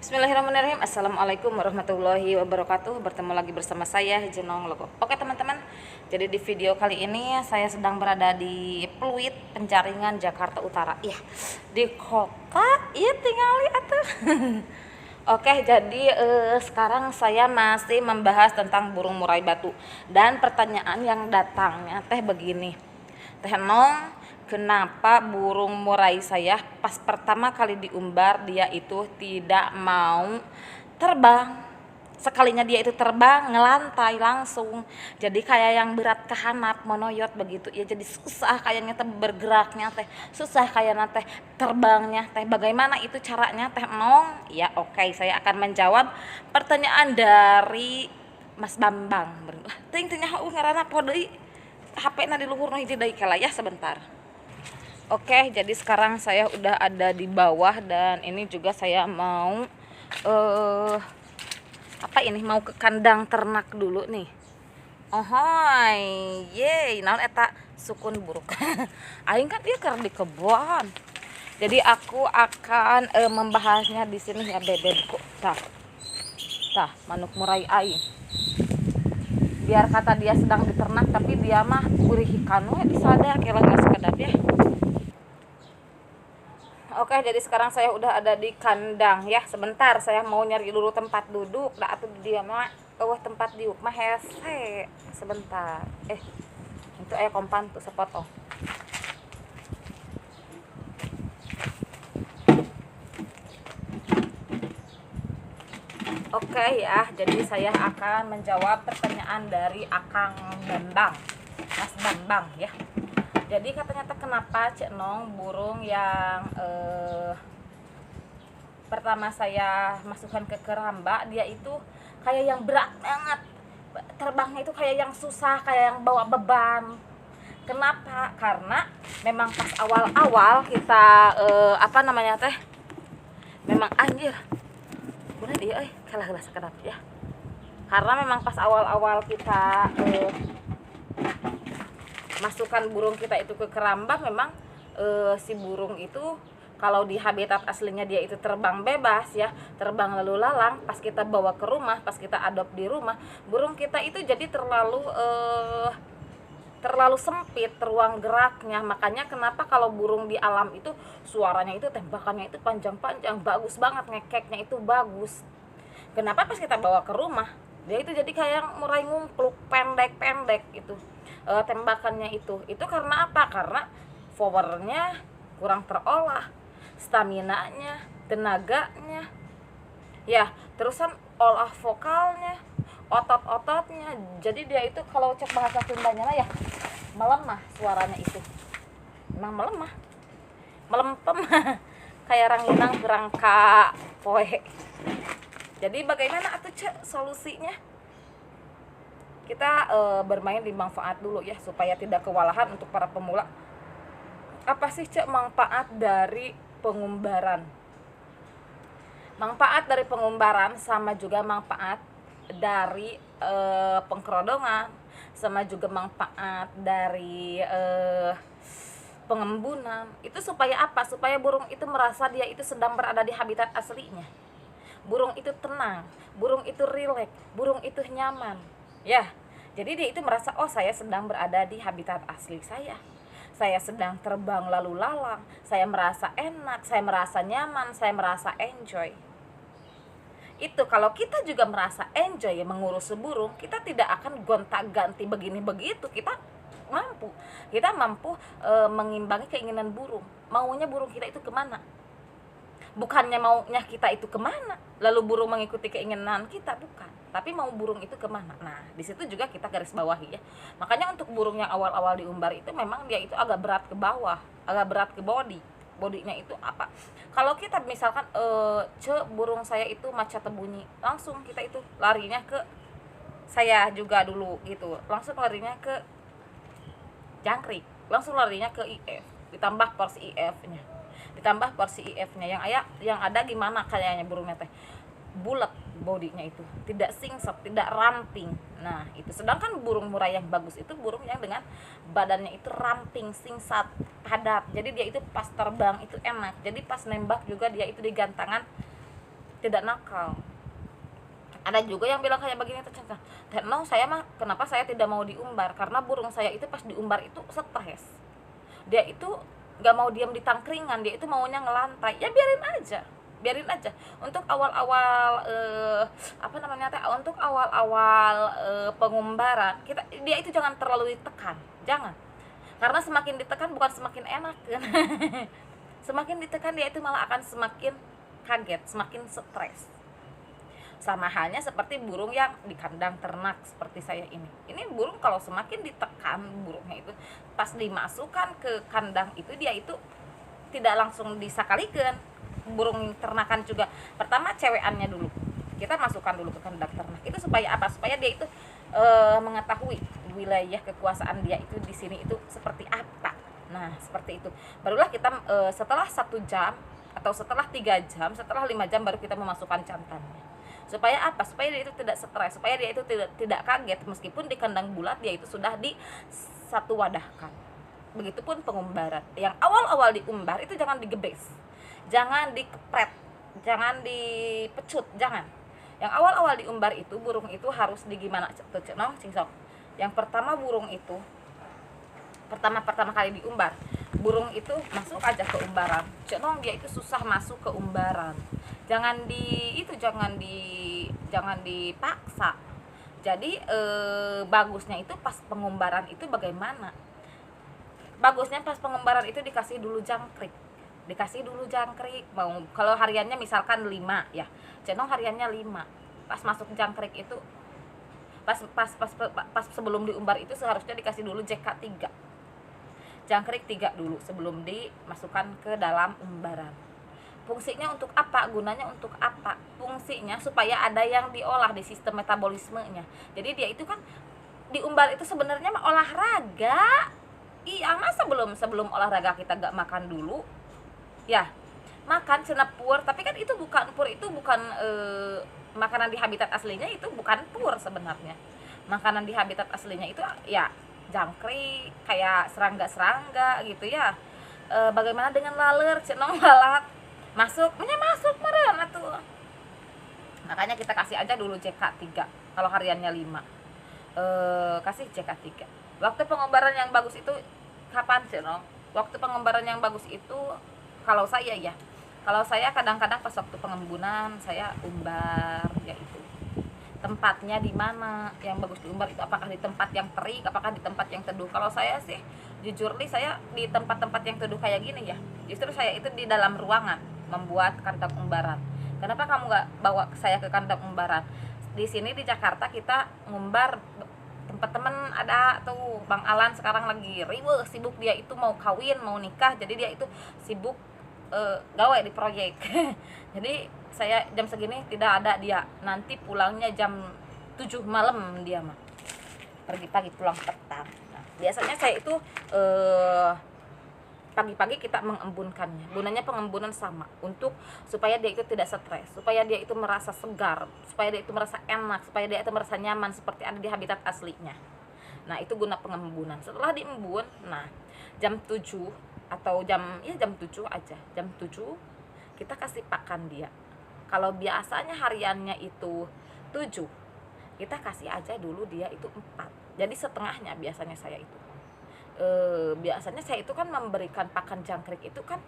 Bismillahirrahmanirrahim. Assalamualaikum warahmatullahi wabarakatuh. Bertemu lagi bersama saya Jenong Logo. Oke teman-teman, jadi di video kali ini saya sedang berada di Pluit, Penjaringan, Jakarta Utara. Iya, di kota iya tinggali atuh. Oke, jadi sekarang saya masih membahas tentang burung murai batu. Dan pertanyaan yang datangnya teh begini, Teh Nong, kenapa burung murai saya pas pertama kali diumbar dia itu tidak mau terbang? Sekalinya dia itu terbang ngelantai langsung. Jadi kayak yang berat kehanap monoyot begitu. Ya jadi susah kayaknya teh bergeraknya teh. Susah kayaknya teh terbangnya teh. Bagaimana itu caranya Teh Nong? Ya oke, saya akan menjawab pertanyaan dari Mas Bambang. Ting tanya ngaranna poe deui. HP-na di luhur hiji deui kala ya sebentar. Oke, jadi sekarang saya udah ada di bawah dan ini juga saya mau mau ke kandang ternak dulu nih. Ohoi, yeay, naon eta sukun buruk. Aing kan ieu keur di kebon. Jadi aku akan membahasnya di sini ya bebekku. Tah, manuk murai aing. Biar kata dia sedang diternak tapi dia mah urih ikan we disada kelah sakedap ya. Oke, jadi sekarang saya udah ada di kandang ya. Sebentar, saya mau nyari dulu tempat duduk. Da atuh dia mah tempat diuk mah hese. Sebentar. Itu aya kompan tuh sepotong. Oke ya, jadi saya akan menjawab pertanyaan dari Akang Bambang. Mas Bambang ya. Jadi katanya kenapa Cek Nong burung yang pertama saya masukkan ke keramba dia itu kayak yang berat banget, terbangnya itu kayak yang susah, kayak yang bawa beban. Kenapa? Karena memang pas awal-awal kita memang anjir bener dia kalah sakedap ya. Karena memang pas awal-awal kita masukkan burung kita itu ke keramba, memang si burung itu kalau di habitat aslinya dia itu terbang bebas ya, terbang lalu lalang. Pas kita bawa ke rumah, pas kita adopt di rumah, burung kita itu jadi terlalu sempit ruang geraknya. Makanya kenapa kalau burung di alam itu suaranya itu tembakannya itu panjang-panjang, bagus banget, ngekeknya itu bagus. Kenapa pas kita bawa ke rumah dia itu jadi kayak murai ngumpluk, pendek-pendek itu tembakannya itu karena apa? Karena powernya kurang terolah, staminanya, tenaganya ya, terusan olah vokalnya, otot-ototnya. Jadi dia itu kalau cek bahasa Sundanya ya melemah suaranya itu, memang melemah, melempem kayak ranginang gerangka poe. Jadi bagaimana atuh cek solusinya? Kita bermain di manfaat dulu ya supaya tidak kewalahan untuk para pemula. Apa sih cek manfaat dari pengumbaran? Manfaat dari pengumbaran sama juga manfaat dari pengkerodongan, sama juga manfaat dari pengembunan. Itu supaya apa? Supaya burung itu merasa dia itu sedang berada di habitat aslinya. Burung itu tenang, burung itu rileks, burung itu nyaman. Ya, jadi dia itu merasa, oh saya sedang berada di habitat asli saya. Saya sedang terbang lalu lalang, saya merasa enak, saya merasa nyaman, saya merasa enjoy. Itu kalau kita juga merasa enjoy ya mengurus burung, kita tidak akan gonta-ganti begini begitu. Kita mampu mengimbangi keinginan burung. Maunya burung kita itu kemana? Bukannya maunya kita itu kemana lalu burung mengikuti keinginan kita, bukan, tapi mau burung itu kemana. Nah di situ juga kita garis bawahi ya. Makanya untuk burung yang awal-awal diumbar itu memang dia itu agak berat ke bawah, agak berat ke bodinya itu apa, kalau kita misalkan burung saya itu maca tebunyi, langsung kita itu larinya ke saya juga dulu gitu, langsung larinya ke jangkrik, langsung larinya ke IF, ditambah porsi IF-nya yang ada gimana kayaknya burungnya teh bulat bodinya itu, tidak singset, tidak ramping. Nah itu sedangkan burung murai yang bagus itu burung yang dengan badannya itu ramping, singset, padat. Jadi dia itu pas terbang itu enak. Jadi pas nembak juga dia itu di gantangan tidak nakal. Ada juga yang bilang kayak begini ternyata, no, saya mah kenapa saya tidak mau diumbar, karena burung saya itu pas diumbar itu stres, dia itu nggak mau diam di tangkringan, dia itu maunya ngelantai. Ya biarin aja untuk awal-awal untuk awal-awal pengumbaran dia itu jangan terlalu ditekan, jangan, karena semakin ditekan bukan semakin enak kan. Semakin ditekan dia itu malah akan semakin kaget, semakin stres. Sama halnya seperti burung yang di kandang ternak seperti saya ini. Ini burung kalau semakin ditekan burungnya itu, pas dimasukkan ke kandang itu dia itu tidak langsung disakalikan. Burung ternakan juga pertama cewekannya dulu. Kita masukkan dulu ke kandang ternak. Itu supaya apa? Supaya dia itu mengetahui wilayah kekuasaan dia itu di sini itu seperti apa. Nah, seperti itu. Barulah kita setelah 1 jam atau setelah 3 jam, setelah 5 jam baru kita memasukkan jantannya. Supaya apa? Supaya dia itu tidak stres, supaya dia itu tidak kaget meskipun di kandang bulat dia itu sudah di satu wadahkan. Begitupun pengumbaran. Yang awal-awal diumbar itu jangan digebes, jangan dikepret, jangan dipecut, jangan. Yang awal-awal diumbar itu burung itu harus digimana tuh cenong cingsok. Yang pertama burung itu pertama kali diumbar, burung itu masuk aja ke umbaran. Cenong dia itu susah masuk ke umbaran. Jangan dipaksa. Jadi bagusnya itu pas pengumbaran itu bagaimana? Bagusnya pas pengumbaran itu dikasih dulu jangkrik. Mau kalau hariannya misalkan 5 ya. Cenong hariannya 5. Pas masuk jangkrik itu pas sebelum diumbar itu seharusnya dikasih dulu JK3. Jangkrik 3 dulu sebelum dimasukkan ke dalam umbaran. Fungsinya untuk apa? Gunanya untuk apa? Fungsinya supaya ada yang diolah di sistem metabolismenya. Jadi dia itu kan diumbar itu sebenarnya mah olahraga. Iya, masa sebelum olahraga kita gak makan dulu? Ya, makan cenah pur, tapi kan itu bukan pur, itu bukan makanan di habitat aslinya, itu bukan pur sebenarnya. Makanan di habitat aslinya itu ya jangkrik, kayak serangga gitu ya. Bagaimana dengan laler, cenong lalat masuk meren atuh. Makanya kita kasih aja dulu JK3 kalau hariannya 5. Kasih JK3. Waktu pengumbaran yang bagus itu kapan cenong? Waktu pengumbaran yang bagus itu kalau saya kadang-kadang pas waktu pengembunan saya umbar yaitu tempatnya di mana yang bagus diumbar itu, apakah di tempat yang terik, apakah di tempat yang teduh. Kalau saya sih jujur nih, saya di tempat-tempat yang teduh kayak gini ya, justru saya itu di dalam ruangan membuat kandang umbaran. Kenapa kamu nggak bawa saya ke kandang umbaran? Di sini di Jakarta kita ngumbar, tempat temen ada tuh Bang Alan sekarang lagi riweuh sibuk, dia itu mau kawin mau nikah, jadi dia itu sibuk gawe di proyek. Jadi saya jam segini tidak ada dia, nanti pulangnya jam 7 malam dia mah, pergi pagi pulang petang. Nah, biasanya saya itu pagi-pagi kita mengembunkannya. Gunanya pengembunan sama untuk supaya dia itu tidak stres, supaya dia itu merasa segar, supaya dia itu merasa enak, supaya dia itu merasa nyaman seperti ada di habitat aslinya. Nah, itu guna pengembunan. Setelah diembun, nah jam 7 atau jam 7 aja, jam 7 kita kasih pakan dia. Kalau biasanya hariannya itu 7, kita kasih aja dulu dia itu 4. Jadi setengahnya biasanya saya itu. Biasanya saya itu kan memberikan pakan jangkrik itu kan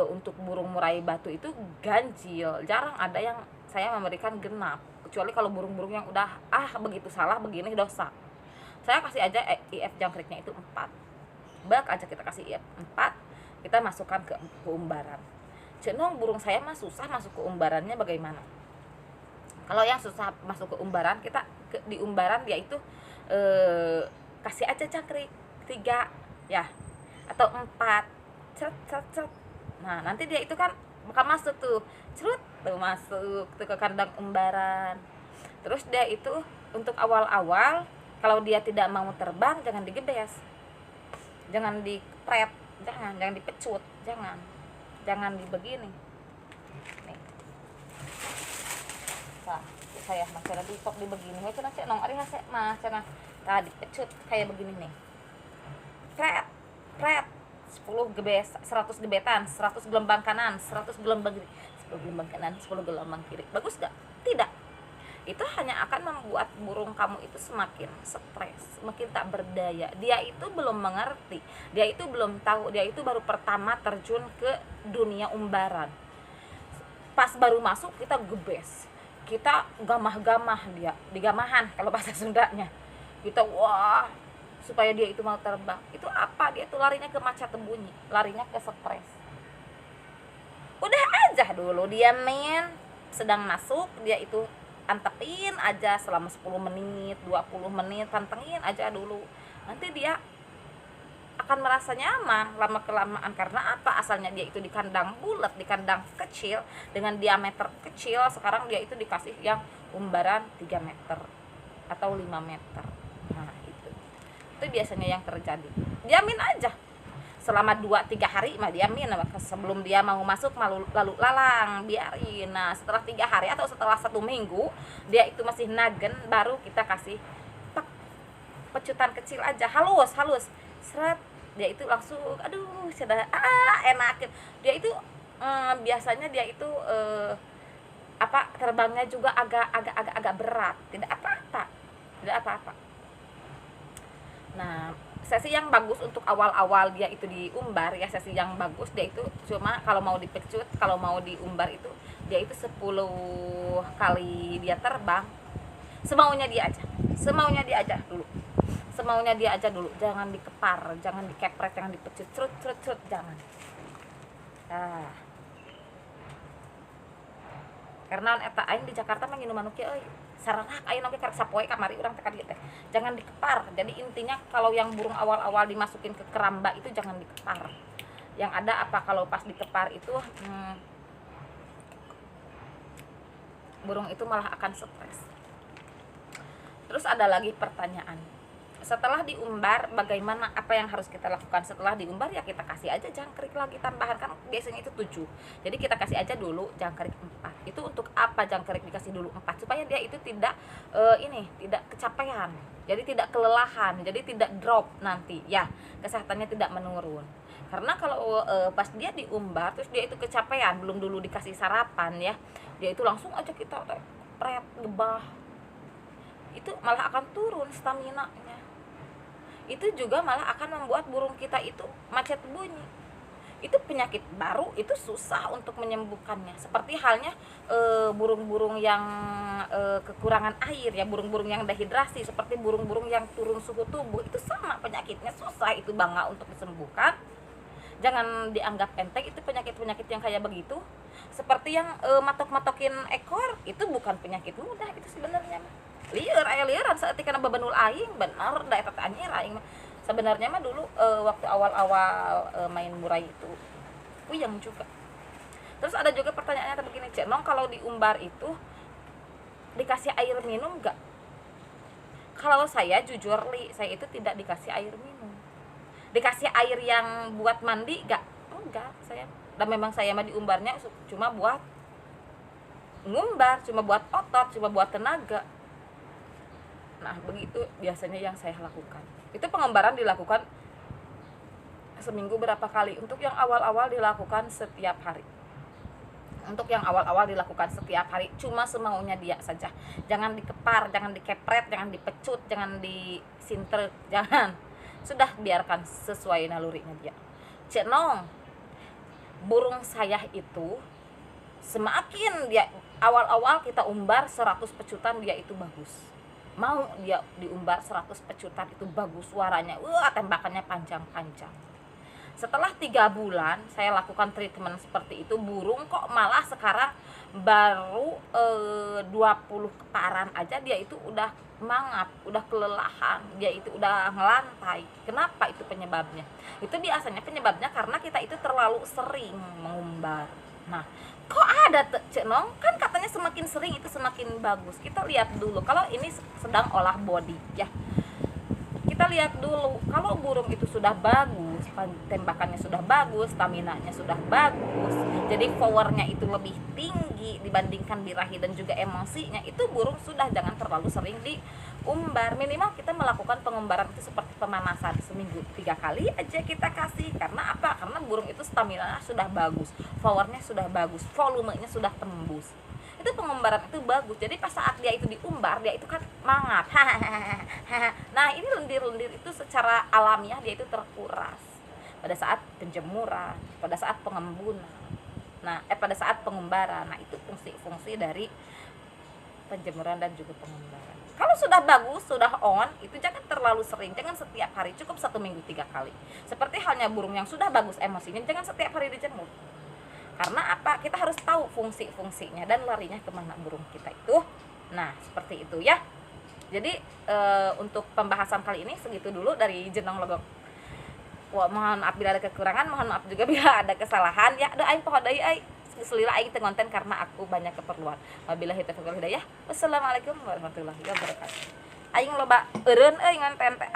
untuk burung murai batu itu ganjil. Jarang ada yang saya memberikan genap. Kecuali kalau burung-burung yang udah begitu salah begini dosa. Saya kasih aja IF jangkriknya itu 4. Bak aja kita kasih IF 4, kita masukkan ke umbaran. Cenong burung saya mah susah masuk ke umbarannya bagaimana? Kalau yang susah masuk ke umbaran, kita di umbaran dia itu kasih aja jangkrik 3 ya atau 4. Cet. Nah, nanti dia itu kan bakal masuk tuh. Cerut tuh masuk tuh ke kandang umbaran. Terus dia itu untuk awal-awal kalau dia tidak mau terbang jangan digebes. Jangan dipret, jangan dipecut, jangan dibegini. Nih. Nah, saya masih lagi sok dibegini. He cenah nong ari hase mah cenah. Nah, dipecut kayak begini nih. Pret. 10 gebes, 100 gebetan, 100 gelembang kanan, 100 gelembang 10 gelombang kanan 10 gelombang kiri, bagus gak? Tidak. Itu hanya akan membuat burung kamu itu semakin stres, semakin tak berdaya. Dia itu belum mengerti, dia itu belum tahu, dia itu baru pertama terjun ke dunia umbaran. Pas baru masuk kita gebes, kita gamah-gamah, dia digamahan kalau bahasa Sundanya. Kita wah, supaya dia itu mau terbang. Itu apa? Dia itu larinya ke maca tembunyi, larinya ke stres. Udah aja dulu dia main, sedang masuk, dia itu antepin aja selama 10 menit, 20 menit, pantengin aja dulu. Nanti dia akan merasa nyaman lama-kelamaan. Karena apa? Asalnya dia itu di kandang bulat, di kandang kecil dengan diameter kecil, sekarang dia itu dikasih yang umbaran 3 meter atau 5 meter. Nah, itu biasanya yang terjadi. Diamin aja selama 2-3 hari mah diamin, sebelum dia mau masuk lalu lalang biarin. Nah, setelah 3 hari atau setelah 1 minggu dia itu masih nagen, baru kita kasih pecutan kecil aja, halus seret, dia itu langsung aduh sudah enak. Dia itu biasanya dia itu terbangnya juga agak berat, tidak apa-apa. Nah, sesi yang bagus untuk awal-awal dia itu diumbar ya, sesi yang bagus dia itu cuma kalau mau dipecut, kalau mau diumbar itu dia itu 10 kali dia terbang, semaunya dia aja dulu, jangan dikepar, jangan dikepret, jangan dipecut, cerut, jangan. Nah, karena eta aing di Jakarta mah nginum anu kieu euy, sarana aing oge karek sapoe kamari urang teh ka dieu teh. Jangan dikepar. Jadi intinya kalau yang burung awal-awal dimasukin ke keramba itu jangan dikepar. Yang ada apa kalau pas dikepar itu burung itu malah akan stres. Terus ada lagi pertanyaan. Setelah diumbar, bagaimana, apa yang harus kita lakukan setelah diumbar? Ya kita kasih aja jangkrik lagi tambahan, kan biasanya itu 7. Jadi kita kasih aja dulu jangkrik 4. Itu untuk apa jangkrik dikasih dulu 4? Supaya dia itu tidak tidak kecapean. Jadi tidak kelelahan, jadi tidak drop nanti ya. Kesehatannya tidak menurun. Karena kalau pas dia diumbar terus dia itu kecapean, belum dulu dikasih sarapan ya. Dia itu langsung aja kita pret gebah. Itu malah akan turun stamina-nya. Itu juga malah akan membuat burung kita itu macet bunyi. Itu penyakit baru, itu susah untuk menyembuhkannya. Seperti halnya burung-burung yang kekurangan air ya, burung-burung yang dehidrasi, seperti burung-burung yang turun suhu tubuh, itu sama penyakitnya, susah itu bangga untuk disembuhkan. Jangan dianggap enteng itu penyakit-penyakit yang kayak begitu. Seperti yang matok-matokin ekor, itu bukan penyakit mudah itu sebenarnya. Lieuran saat kana bebenul aing bener da eta anjir aing. Sebenarnya mah dulu waktu awal-awal main murai itu puyeng juga. Terus ada juga pertanyaannya begini, Cek Nong, kalau diumbar itu dikasih air minum enggak? Kalau saya jujur saya itu tidak dikasih air minum. Dikasih air yang buat mandi enggak? Enggak, saya. Dan memang saya mah diumbarnya cuma buat ngumbar, cuma buat otot, cuma buat tenaga. Nah, begitu biasanya yang saya lakukan. Itu pengembaran dilakukan seminggu berapa kali. Untuk yang awal-awal dilakukan setiap hari. Cuma semaunya dia saja. Jangan dikepar, jangan dikepret, jangan dipecut, jangan disinter, jangan. Sudah biarkan sesuai nalurinya dia. Cek Nong, burung saya itu semakin dia awal-awal kita umbar 100 pecutan dia itu bagus. Mau dia diumbar 100 pecutan itu bagus suaranya, tembakannya panjang-panjang. Setelah 3 bulan saya lakukan treatment seperti itu, burung kok malah sekarang baru 20 keparan aja dia itu udah mangap, udah kelelahan, dia itu udah ngelantai. Kenapa itu penyebabnya? Itu biasanya penyebabnya karena kita itu terlalu sering mengumbar. Nah, kok ada Cek Nong? Kan katanya semakin sering itu semakin bagus. Kita lihat dulu, kalau ini sedang olah body ya. Kita lihat dulu, kalau burung itu sudah bagus, tembakannya sudah bagus, staminanya sudah bagus, jadi powernya itu lebih tinggi dibandingkan birahi dan juga emosinya, itu burung sudah jangan terlalu sering umbar, minimal kita melakukan pengumbaran itu seperti pemanasan seminggu 3 kali aja kita kasih. Karena apa? Karena burung itu stamina sudah bagus, powernya sudah bagus, volumenya sudah tembus. Itu pengumbaran itu bagus. Jadi pas saat dia itu diumbar, dia itu kan semangat. Nah, ini lendir-lendir itu secara alamiah dia itu terkuras pada saat penjemuran, pada saat pengembunan. Nah, pada saat pengumbaran. Nah, itu fungsi-fungsi dari penjemuran dan juga pengumbaran. Kalau sudah bagus, sudah on, itu jangan terlalu sering, jangan setiap hari, cukup 1 minggu 3 kali. Seperti halnya burung yang sudah bagus emosinya, jangan setiap hari dijemur. Karena apa? Kita harus tahu fungsi-fungsinya dan larinya kemana burung kita itu. Nah, seperti itu ya. Jadi untuk pembahasan kali ini segitu dulu dari Jenong Logok. Wah, mohon maaf bila ada kekurangan, mohon maaf juga bila ada kesalahan ya. Aing poho deui ai. Selila aing teu ngonten karena aku banyak keperluan. Wabillahi taufiq wal hidayah. Wassalamualaikum warahmatullahi wabarakatuh. Aing loba eureun euy ngonten teh.